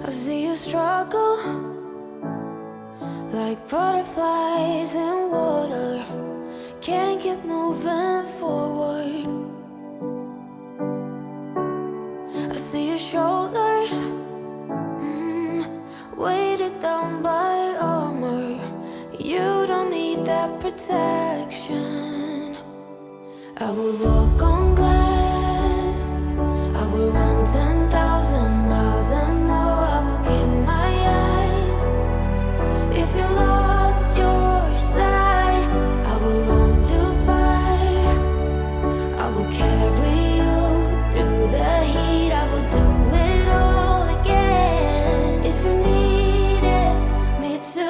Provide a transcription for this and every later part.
I see you struggle like butterflies in water, can't keep moving forward. I see your shoulders weighted down by armor. You don't need that protection. I would walk on glass, I would run 10,000 miles and more. I would give my eyes. If you lost your sight, I would run through fire. I would carry you through the heat. I would do it all again. If you needed me to,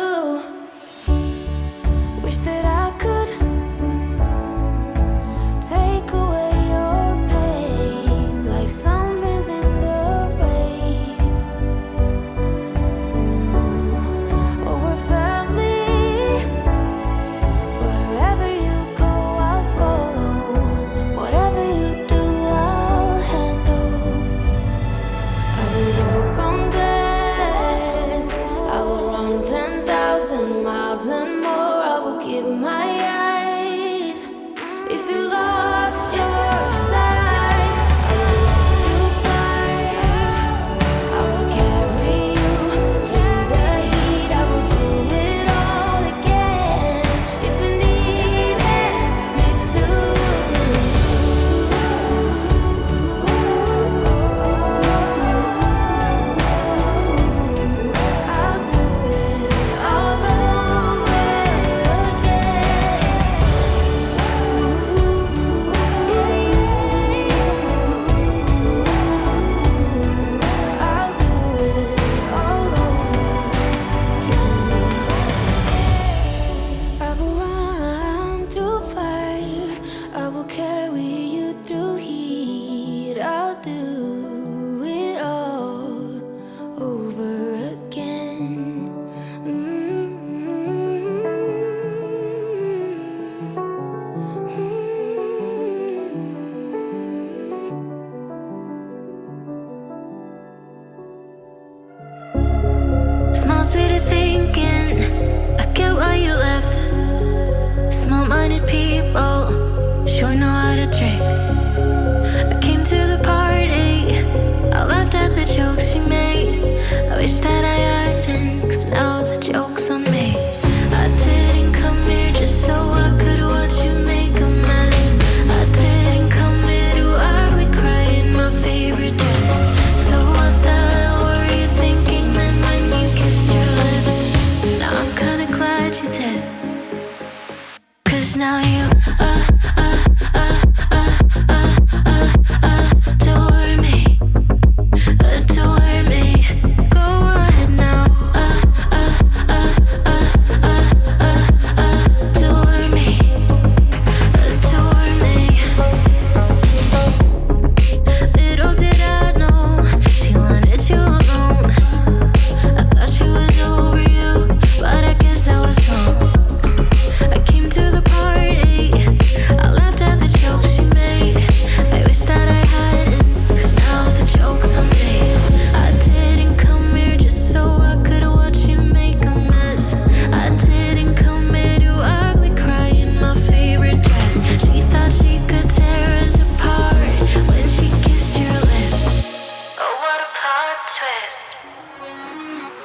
wish that I could take away your pain like sunbeams in the rain. Oh, we're family. Wherever you go, I'll follow. Whatever you do, I'll handle. I will walk on glass, I will run 10,000 miles and more. I will give my eyes. If you lost your sight, I will run through fire. I will carry you through the heat. I will do it all again. If you needed me to, I'll do it all over again. I'll do it all over again. I will run through fire. I will carry you through heat. I'll do it all over again. Small city thinking, I get why you left. Small-minded people sure know how to drink. I came to the party, I laughed at the jokes you made. I wish that I hadn't, 'cause now the joke's on me. I didn't come here just so I could watch you make a mess. I didn't come here to ugly cry in my favorite dress. So what the hell were you thinking then when you kissed your lips? Now I'm kinda glad you did, 'cause now you adore me, adore me. Go ahead now, adore me, adore me. Little did I know she wanted you alone. I thought she was over you, but I guess I was wrong. I came to the party, I laughed at the jokes she made. I wish that I hadn't, 'cause now the joke's on me. I didn't come here just so I could watch you make a mess. I didn't come here to ugly cry in my favorite dress. She thought she could tear us apart when she kissed your lips. Oh, what a plot twist,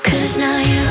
'cause now you